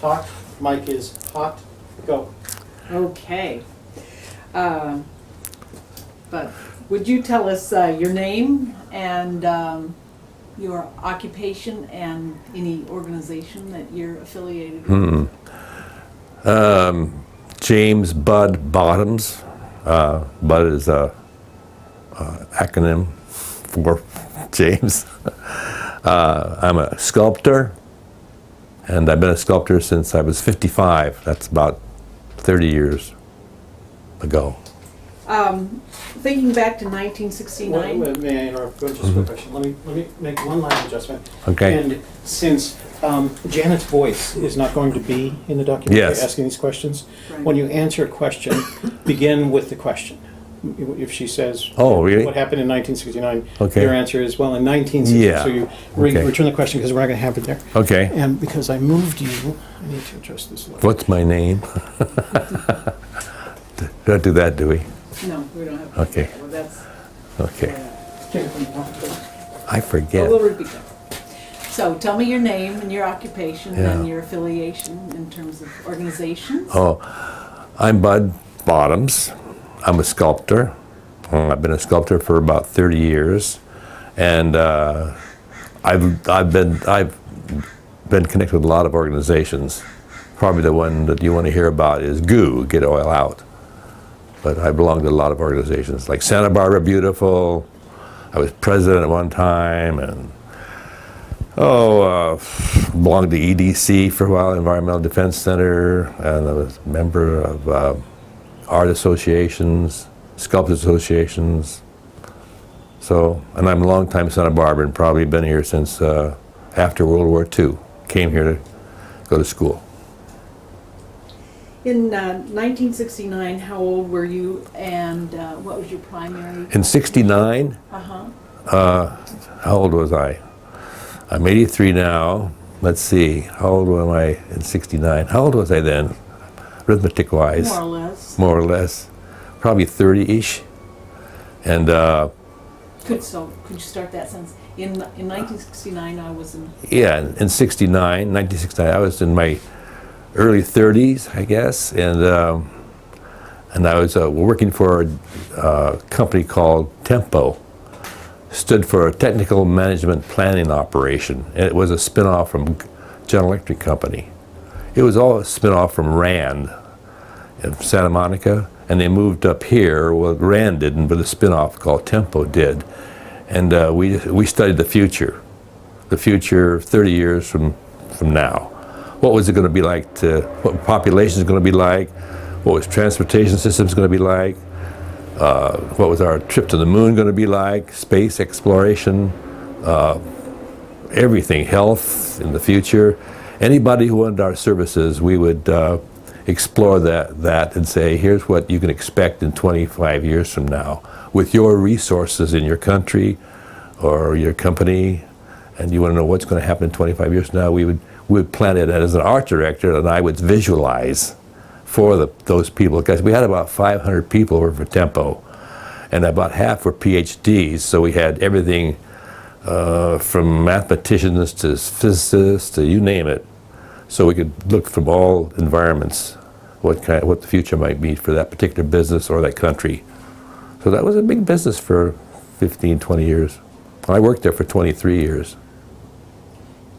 hot. Mic is hot. Go. Okay. But would you tell us your name and your occupation and any organization that you're affiliated with? James Bud Bottoms. Bud is a acronym for James. I'm a sculptor, and I've been a sculptor since I was 55. That's about 30 years ago. Thinking back to 1969. May I interrupt? Just a quick question. Let me make one last adjustment. Okay. And since Janet's voice is not going to be in the document Yes. asking these questions, Right. when you answer a question, begin with the question. If she says, Oh, really? what happened in 1969, Okay. your answer is, well, in 1960. Yeah. So you Okay. return the question because we're not going to have it there. Okay. And because I moved you, I need to adjust this. What's my name? Don't do that, do we? No, we don't have. Okay. Well, that's. Okay. Take it from the top. I forget. We'll repeat that. So tell me your name and your occupation Yeah. and your affiliation in terms of organizations. Oh, I'm Bud Bottoms. I'm a sculptor. I've been a sculptor for about 30 years, and I've been connected with a lot of organizations. Probably the one that you want to hear about is GOO, Get Oil Out. But I belong to a lot of organizations like Santa Barbara Beautiful. I was president at one time, and belonged to EDC for a while, Environmental Defense Center, and I was a member of art associations, sculptor associations. So, and I'm a long-time Santa Barbara and probably been here since after World War II. Came here to go to school. In 1969, how old were you and what was your primary? In '69, Uh-huh. how old was I? I'm 83 now. Let's see, how old am I in '69? How old was I then, arithmetic-wise? More or less. More or less. Probably 30-ish. And Could you start that sentence? In 1969, I was in. yeah, in 1969, I was in my early 30s, I guess, and I was working for a company called Tempo. Stood for a Technical Management Planning Operation, and it was a spin-off from General Electric Company. It was all a spin-off from RAND in Santa Monica, and they moved up here. Well, RAND didn't, but a spin-off called Tempo did. And we studied the future 30 years from now. What was it going to be like? What population is going to be like? What was transportation systems going to be like? What was our trip to the moon going to be like? Space exploration, everything, health in the future. Anybody who wanted our services, we would explore that and say, here's what you can expect in 25 years from now with your resources in your country or your company, and you want to know what's going to happen in 25 years from now. We would plan it as an art director, and I would visualize for those people, because we had about 500 people work for Tempo, and about half were PhDs, so we had everything from mathematicians to physicists to you name it, so we could look from all environments what the future might be for that particular business or that country. So that was a big business for 15, 20 years. I worked there for 23 years.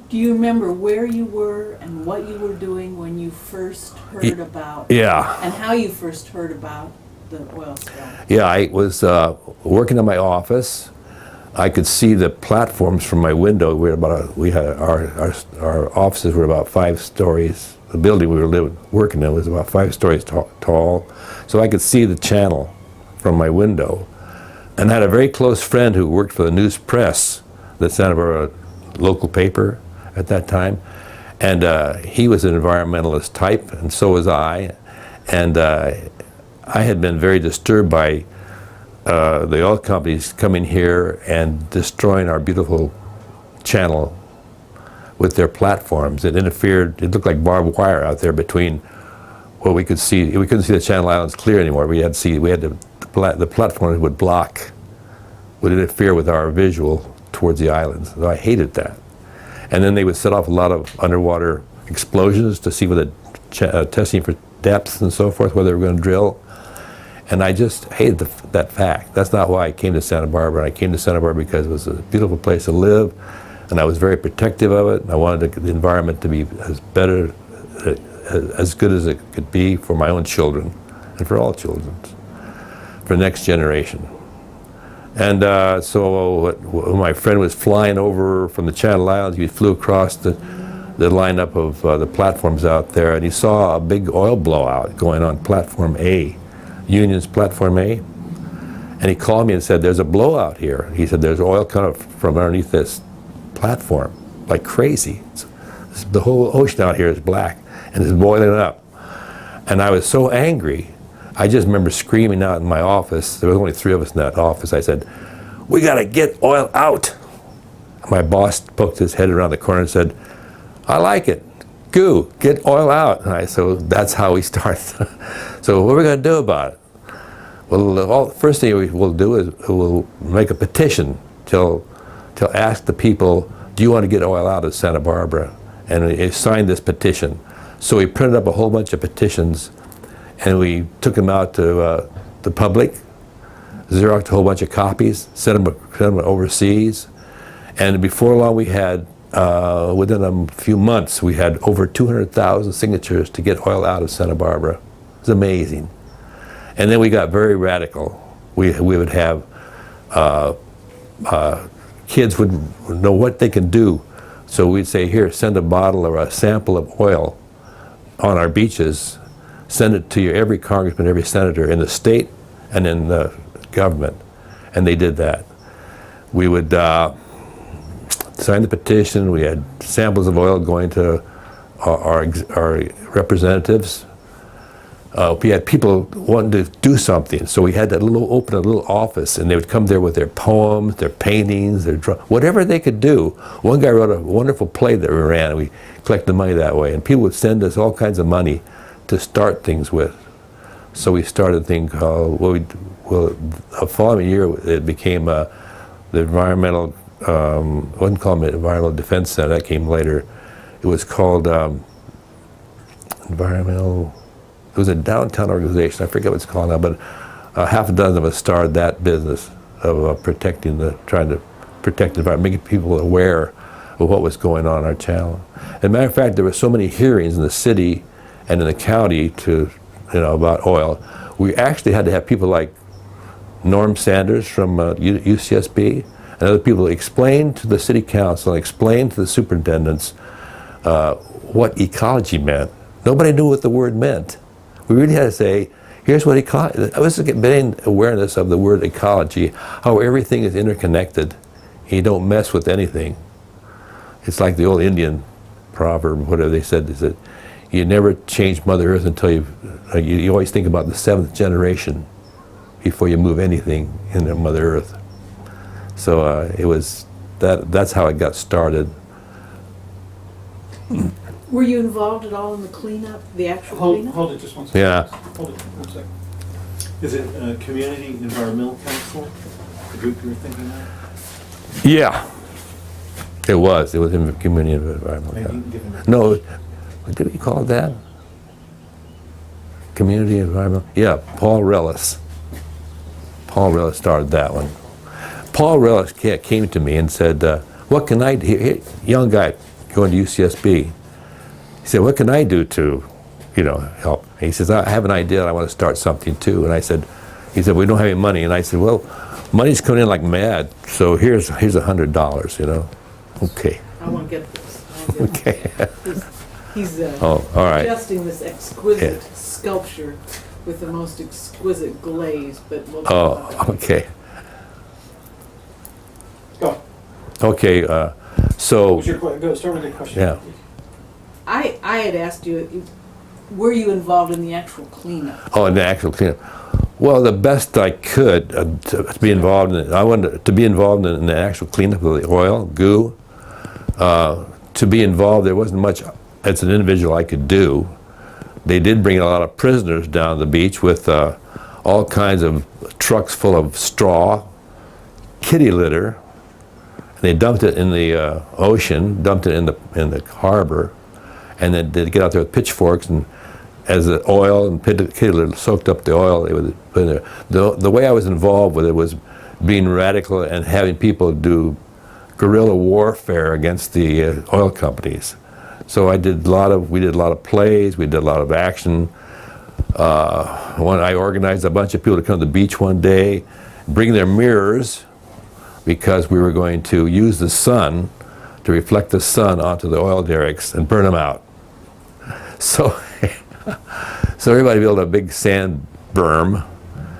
Do you remember where you were and what you were doing when you first heard about? Yeah. And how you first heard about the oil spill? Yeah, I was working in my office. I could see the platforms from my window. Our offices were about 5 stories. The building we were working in was about 5 stories tall. So I could see the channel from my window. And I had a very close friend who worked for the News Press, the Santa Barbara local paper at that time. And he was an environmentalist type, and so was I. And I had been very disturbed by the oil companies coming here and destroying our beautiful channel with their platforms. It interfered, it looked like barbed wire out there between what we could see. We couldn't see the Channel Islands clear anymore. The platforms would interfere with our visual towards the islands. So I hated that. And then they would set off a lot of underwater explosions to see whether testing for depth and so forth, whether they were going to drill. And I just hated that fact. That's not why I came to Santa Barbara. I came to Santa Barbara because it was a beautiful place to live, and I was very protective of it. I wanted the environment to be as good as it could be for my own children and for all children, for the next generation. And so when my friend was flying over from the Channel Islands, he flew across the lineup of the platforms out there, and he saw a big oil blowout going on Platform A, Union's Platform A. And he called me and said, there's a blowout here. He said, there's oil coming from underneath this platform, like crazy. The whole ocean out here is black, and it's boiling up. And I was so angry, I just remember screaming out in my office. There was only 3 of us in that office. I said, we gotta get oil out. My boss poked his head around the corner and said, I like it. Goo, get oil out. And so that's how we start. So what are we going to do about it? Well, the first thing we'll do is we'll make a petition to ask the people, do you want to get oil out of Santa Barbara? And we signed this petition. So we printed up a whole bunch of petitions, and we took them out to the public, Xeroxed a whole bunch of copies, sent them overseas. And before long we had, within a few months, we had over 200,000 signatures to get oil out of Santa Barbara. It was amazing. And then we got very radical. We would have, kids would know what they can do. So we'd say, here, send a bottle or a sample of oil on our beaches, send it to every congressman, every senator in the state and in the government. And they did that. We would sign the petition. We had samples of oil going to our representatives. We had people wanting to do something, so we had to open a little office, and they would come there with their poems, their paintings, whatever they could do. One guy wrote a wonderful play that we ran, and we collected money that way, and people would send us all kinds of money to start things with. So we started a thing called, the following year it became the Environmental, I wouldn't call it Environmental Defense Center, that came later. It was called Environmental, it was a downtown organization, I forget what it's called now, but half a dozen of us started that business of trying to protect the environment, making people aware of what was going on our channel. As a matter of fact, there were so many hearings in the city and in the county about oil. We actually had to have people like Norm Sanders from UCSB and other people explain to the city council and explain to the superintendents what ecology meant. Nobody knew what the word meant. We really had to say, here's what ecology, I was getting awareness of the word ecology, how everything is interconnected. You don't mess with anything. It's like the old Indian proverb, whatever they said, is that you never change Mother Earth until you always think about the 7th generation before you move anything in Mother Earth. So it was, that's how it got started. Were you involved at all in the cleanup, the actual cleanup? Hold it just one second. Yeah. Hold it 1 second. Is it Community Environmental Council, the group you were thinking of? Yeah. It was in Community Environmental Maybe you Council. can give them No, what did we call it that? Community Environmental, yeah, Paul Rellis. Paul Rellis started that one. Paul Rellis came to me and said, what can I do, young guy going to UCSB, he said, what can I do to, help? And he says, I have an idea, I want to start something too. And he said, we don't have any money. And I said, well, money's coming in like mad, so here's $100, Okay. I want to get this. Okay. He's Oh, all right. suggesting this exquisite sculpture with the most exquisite glaze, but we'll talk about that. Okay. Go. Okay, so, What's your go, start with your question. yeah. I had asked you, were you involved in the actual cleanup? Oh, in the actual cleanup. Well, the best I could to be involved in it. I wanted to be involved in the actual cleanup of the oil, goo. To be involved, there wasn't much as an individual I could do. They did bring a lot of prisoners down the beach with all kinds of trucks full of straw, kitty litter. They dumped it in the ocean, dumped it in the harbor, and then they'd get out there with pitchforks, and as the oil and particularly soaked up the oil, they would put in there. The way I was involved with it was being radical and having people do guerrilla warfare against the oil companies. So we did a lot of plays, we did a lot of action. I organized a bunch of people to come to the beach one day, bring their mirrors, because we were going to use the sun to reflect the sun onto the oil derricks and burn them out. So, so everybody built a big sand berm,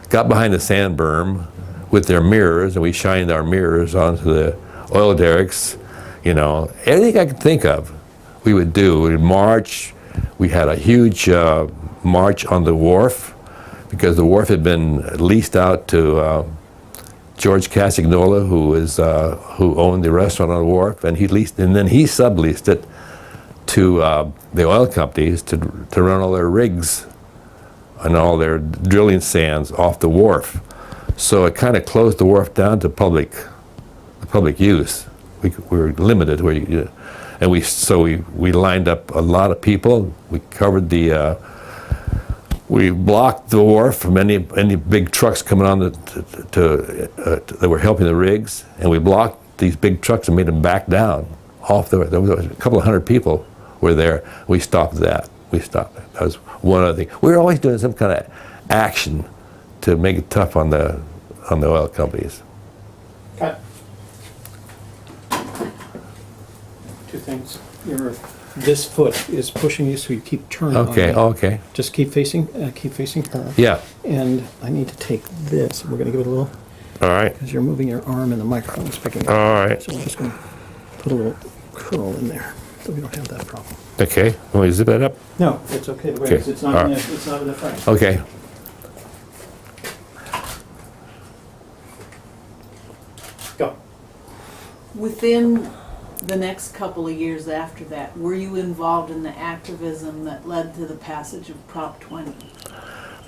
got behind the sand berm with their mirrors, and we shined our mirrors onto the oil derricks. You know, anything I could think of, we would do. We'd march. We had a huge march on the wharf, because the wharf had been leased out to George Cassignola, who owned the restaurant on the wharf, and then he subleased it to the oil companies to run all their rigs and all their drilling sands off the wharf. So it kind of closed the wharf down to public use. We were limited where and we lined up a lot of people. We covered we blocked the wharf from any big trucks coming on that were helping the rigs, and we blocked these big trucks and made them back down off the. There was a couple of hundred people were there. We stopped that. That was one other thing. We were always doing some kind of action to make it tough on the oil companies. Cut. Two things. This foot is pushing you, so you keep turning. Okay. On me. Okay. Just keep facing her. Yeah. And I need to take this. We're going to give it a little, All right. because you're moving your arm and the microphone is picking up. All right. So we're just going to put a little curl in there, so we don't have that problem. Okay. Want me to zip that up? No, it's okay. The way Okay. it is. It's not. All In right. the, it's not in the front. Okay. Go. Within the next couple of years after that, were you involved in the activism that led to the passage of Prop 20?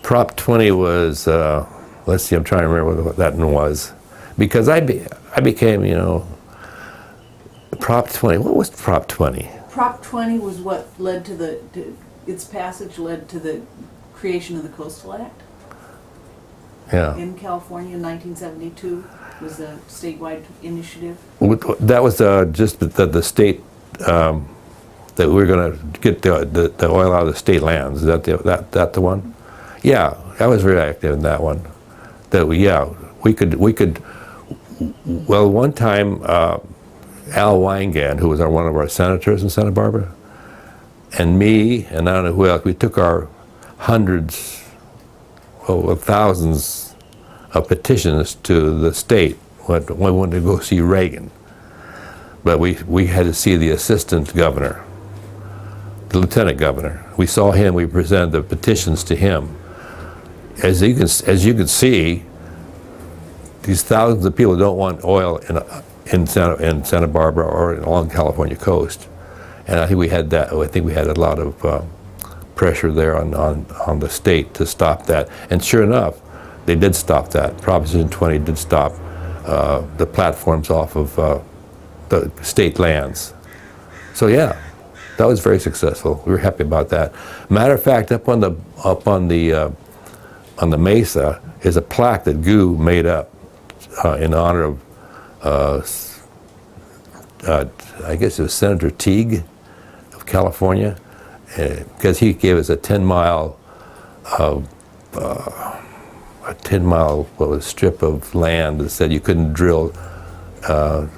Prop 20 was, let's see, I'm trying to remember what that one was. Because I became, Prop 20, what was Prop 20? Prop 20 was what led to its passage led to the creation of the Coastal Act Yeah. in California in 1972. Was a statewide initiative. That was just the state, that we were going to get the oil out of the state lands. Is that the one? Yeah, I was very active in that one. We could. Well, one time, Al Weingan, who was one of our senators in Santa Barbara, and me, and I don't know who else, we took our hundreds, thousands of petitions to the state when we wanted to go see Reagan. But we had to see the assistant governor, the lieutenant governor. We saw him, we presented the petitions to him. As you can see, these thousands of people don't want oil in Santa Barbara or along the California coast. And I think we had that. I think we had a lot of pressure there on the state to stop that. And sure enough, they did stop that. Proposition 20 did stop the platforms off of the state lands. So yeah, that was very successful. We were happy about that. Matter of fact, up on the mesa is a plaque that GU made up in honor of I guess it was Senator Teague of California, because he gave us a 10-mile strip of land that said you couldn't drill on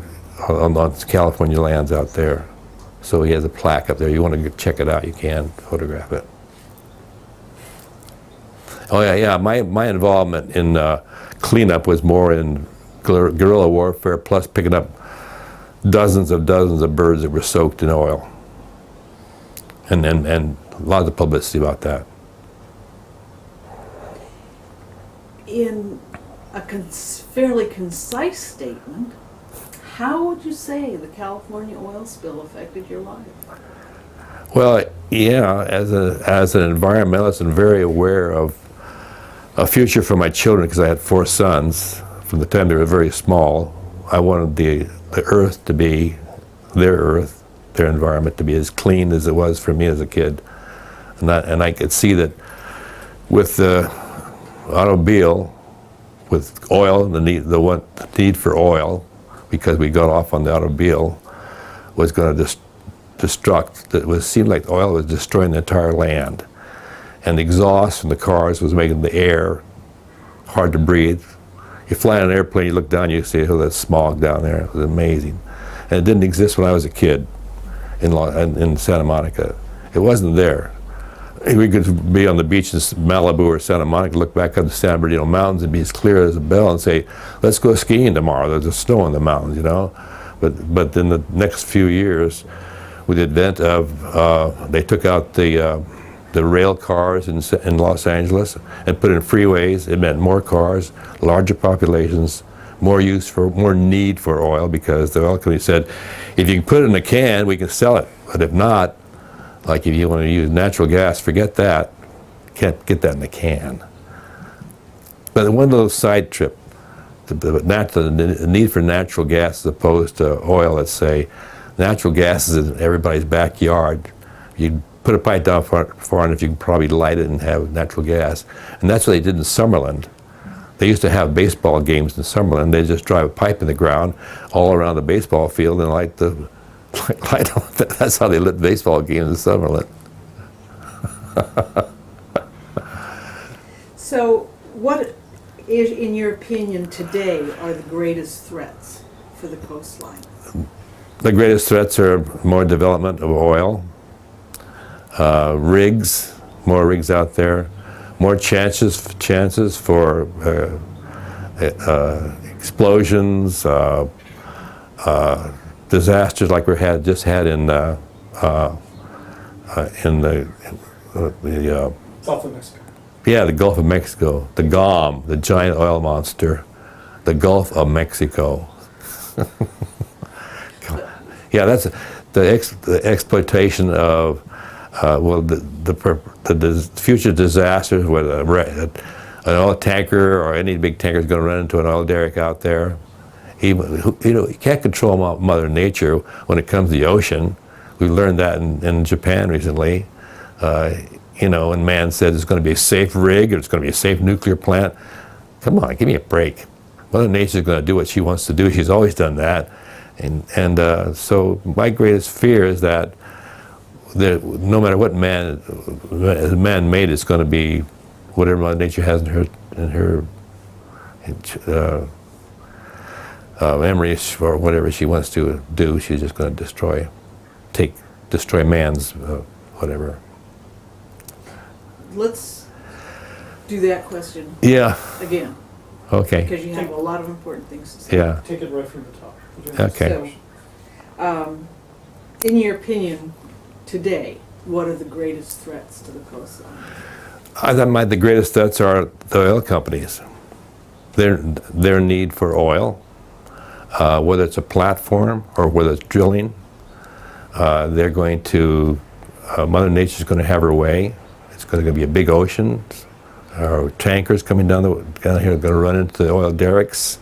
California lands out there. So he has a plaque up there. You want to check it out, you can photograph it. Oh yeah. My involvement in cleanup was more in guerrilla warfare, plus picking up dozens of birds that were soaked in oil, and a lot of publicity about that. In a fairly concise statement, how would you say the California oil spill affected your life? Well, yeah, as an environmentalist and very aware of a future for my children, because I had 4 sons. From the time they were very small, I wanted the earth to be their earth, their environment to be as clean as it was for me as a kid. And I could see that with the automobile, with oil, the need for oil, because we got off on the automobile, was going to destruct. It seemed like oil was destroying the entire land, and the exhaust from the cars was making the air hard to breathe. You fly on an airplane, you look down, you see, oh, that smog down there. It was amazing, and it didn't exist when I was a kid in Santa Monica. It wasn't there. We could be on the beach in Malibu or Santa Monica, look back up the San Bernardino Mountains and be as clear as a bell and say, let's go skiing tomorrow. There's snow in the mountains, you know. But in the next few years, with the advent of, they took out the rail cars in Los Angeles and put in freeways. It meant more cars, larger populations, more need for oil, because the oil company said, if you can put it in a can, we can sell it. But if not, like if you want to use natural gas, forget that. Can't get that in a can. But one little side trip, the need for natural gas as opposed to oil, let's say. Natural gas is in everybody's backyard. You put a pipe down far enough, you can probably light it and have natural gas. And that's what they did in Summerlin. They used to have baseball games in Summerlin. They just drive a pipe in the ground all around the baseball field and light that's how they lit baseball games in Summerlin. So what is, in your opinion, today are the greatest threats for the coastline? The greatest threats are more development of oil, rigs, more rigs out there, more chances for explosions, disasters like we just had in the Gulf of Mexico. Yeah, the Gulf of Mexico, the GOM, the giant oil monster, the Gulf of Mexico. Yeah, that's the exploitation of the future disasters, where an oil tanker or any big tanker is going to run into an oil derrick out there. You can't control Mother Nature when it comes to the ocean. We learned that in Japan recently. And man said it's going to be a safe rig, or it's going to be a safe nuclear plant. Come on, give me a break. Mother Nature's going to do what she wants to do. She's always done that. And so my greatest fear is that no matter what man made, it's going to be whatever Mother Nature has in her memory, or whatever she wants to do. She's just going to destroy man's whatever. Let's do that question Yeah. again, Okay. because you have a lot of important things to say. Yeah. Take it right from the top. Okay. So, in your opinion, today, what are the greatest threats to the coastline? I thought the greatest threats are the oil companies. Their need for oil, whether it's a platform or whether it's drilling. They're going to, Mother Nature's going to have her way. It's going to be a big ocean. Or tankers coming down here are going to run into the oil derricks,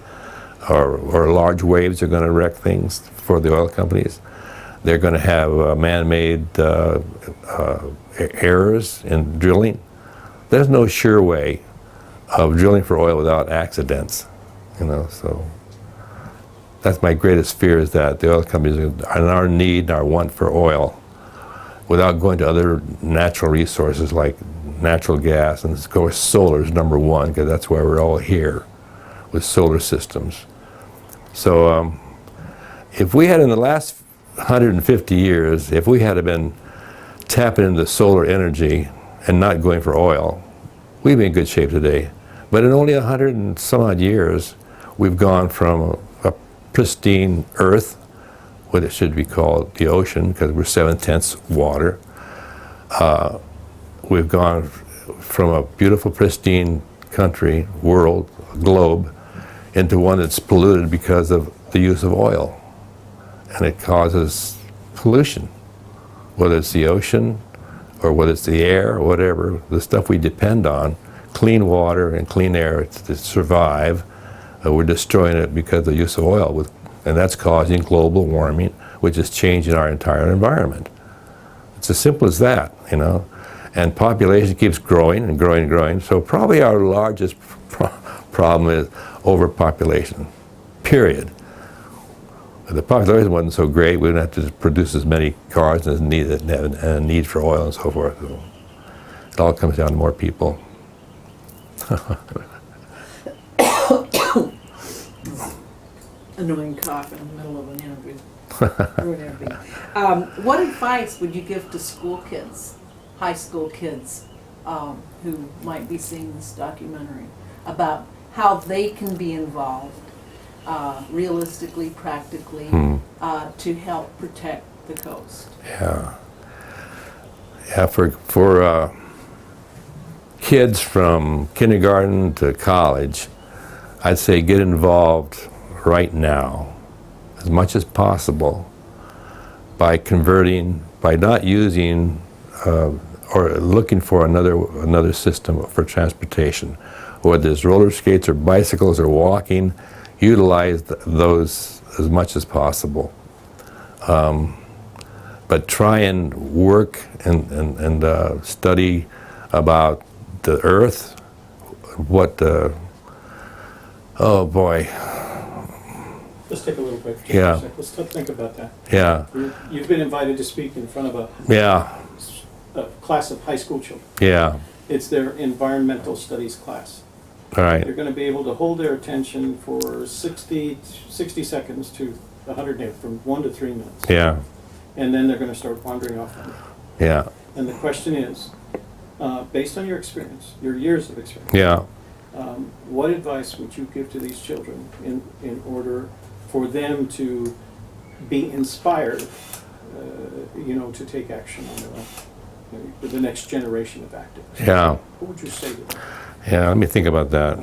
or large waves are going to wreck things for the oil companies. They're going to have man-made errors in drilling. There's no sure way of drilling for oil without accidents, so that's my greatest fear, is that the oil companies are in our need and our want for oil without going to other natural resources like natural gas, and of course solar is number one, because that's why we're all here, with solar systems. So if we had, in the last 150 years, if we had been tapping into solar energy and not going for oil, we'd be in good shape today. But in only 100 and some odd years, we've gone from a pristine Earth, what it should be called the ocean, because we're 7/10 water. We've gone from a beautiful, pristine country, world, globe, into one that's polluted because of the use of oil. And it causes pollution, whether it's the ocean or whether it's the air or whatever, the stuff we depend on, clean water and clean air to survive. We're destroying it because of the use of oil, and that's causing global warming, which is changing our entire environment. It's as simple as that, you know. And population keeps growing and growing and growing, so probably our largest problem is overpopulation, period. If the population wasn't so great, we wouldn't have to produce as many cars as needed, and a need for oil and so forth. So it all comes down to more people. Annoying cough in the middle of an interview. Ruin everything. What advice would you give to school kids, high school kids, who might be seeing this documentary, about how they can be involved, realistically, practically, to help protect the coast? Yeah. Yeah, for kids from kindergarten to college, I'd say get involved right now, as much as possible, by converting, by not using or looking for another system for transportation. Whether it's roller skates or bicycles or walking, utilize those as much as possible. But try and work and study about the Earth, what oh boy. Let's take a little break. Yeah. Let's think about that. Yeah. You've been invited to speak in front of Yeah. a class of high school children. Yeah. It's their environmental studies class. All right. You're going to be able to hold their attention for 60 seconds to 100, from 1 to 3 minutes. Yeah. And then they're going to start wandering off on it. Yeah. And the question is, based on your experience, your years of experience, Yeah. what advice would you give to these children in order for them to be inspired, to take action on their own, the next generation of activists? Yeah. What would you say to them? Yeah. Let me think about that.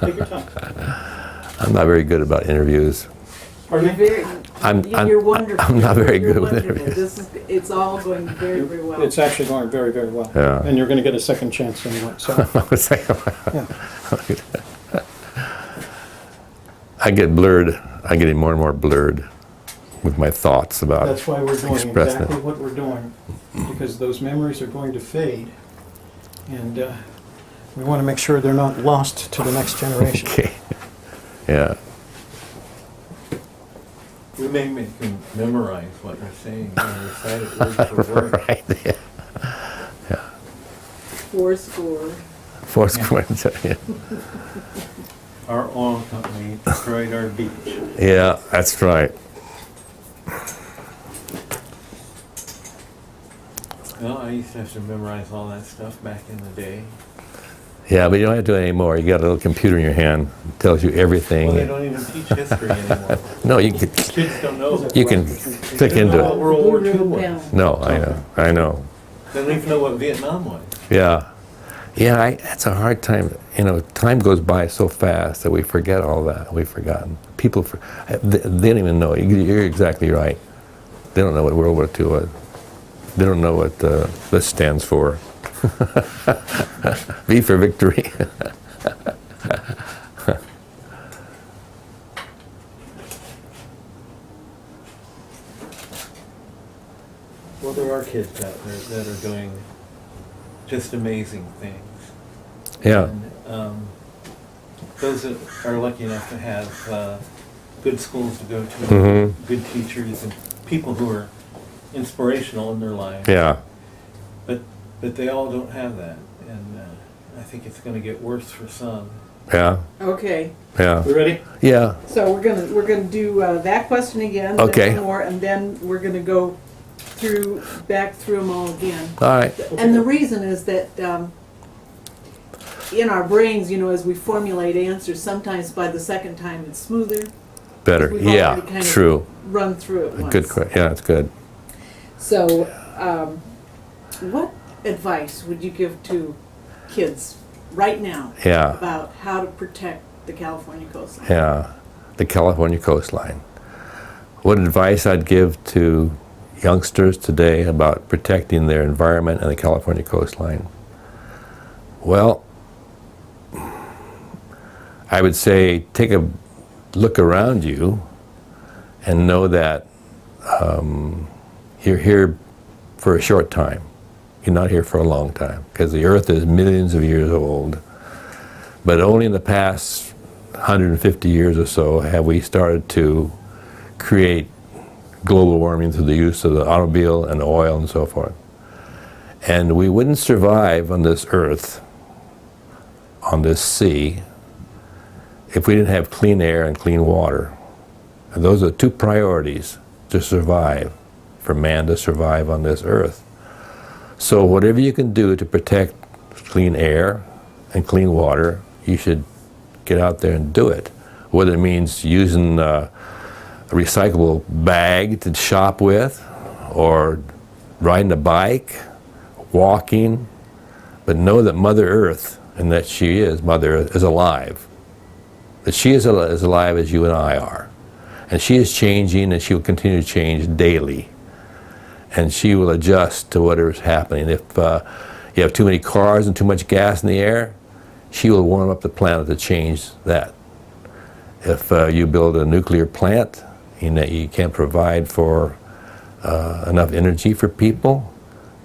Take your time. I'm not very good about interviews. Pardon me? You're wonderful. I'm not very You're good with wonderful. interviews. It's all going very, very well. It's actually going very, very well. Yeah. And you're going to get a second chance anyway. So, yeah. I get blurred. I'm getting more and more blurred with my thoughts about That's why we're doing expressing exactly it. what we're doing, because those memories are going to fade, and we want to make sure they're not lost to the next generation. Okay. Yeah. We may make them memorize what you're saying and recite it word for word. Right. Yeah. Fourscore. Foursquare. Yeah. Our oil company destroyed our beach. Yeah, that's right. Well, I used to have to memorize all that stuff back in the day. Yeah, but you don't have to do it anymore. You got a little computer in your hand. It tells you everything. Well, they don't even teach history anymore. No, you can, Kids don't know. you can click They don't know what into it. World War II Blue was. panel. No, I know. They don't even know what Vietnam was. Yeah. Yeah, that's a hard time. Time goes by so fast that we forget all that. We've forgotten. People, they don't even know. You're exactly right. They don't know what World War II was. They don't know what this stands for. V for victory. Well, there are kids out there that are doing just amazing things. Yeah. And, those that are lucky enough to have good schools to go to, Mhm. good teachers, and people who are inspirational in their lives. Yeah. But they all don't have that, and I think it's going to get worse for some. Yeah. Okay, Yeah. We ready? Yeah. so we're gonna do that question again. then Okay. one more, and then we're gonna go back through them all again. All right. And the reason is that in our brains, as we formulate answers, sometimes by the second time it's smoother. Better. We've Yeah. already kind of True. Run through it once. Good. Yeah, it's good. So, what advice would you give to kids right now Yeah. about how to protect the California coastline? Yeah. The California coastline. What advice I'd give to youngsters today about protecting their environment and the California coastline? Well, I would say take a look around you and know that you're here for a short time. You're not here for a long time, because the Earth is millions of years old. But only in the past 150 years or so have we started to create global warming through the use of the automobile and oil and so forth. And we wouldn't survive on this Earth, on this sea, if we didn't have clean air and clean water. And those are two priorities to survive, for man to survive on this Earth. So whatever you can do to protect clean air and clean water, you should get out there and do it. Whether it means using a recyclable bag to shop with, or riding a bike, walking, but know that Mother Earth, and that she is, Mother Earth, is alive. That she is as alive as you and I are. And she is changing, and she will continue to change daily. And she will adjust to whatever's happening. If you have too many cars and too much gas in the air, she will warm up the planet to change that. If you build a nuclear plant and that you can't provide for enough energy for people,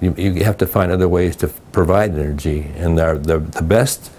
you have to find other ways to provide energy. And the best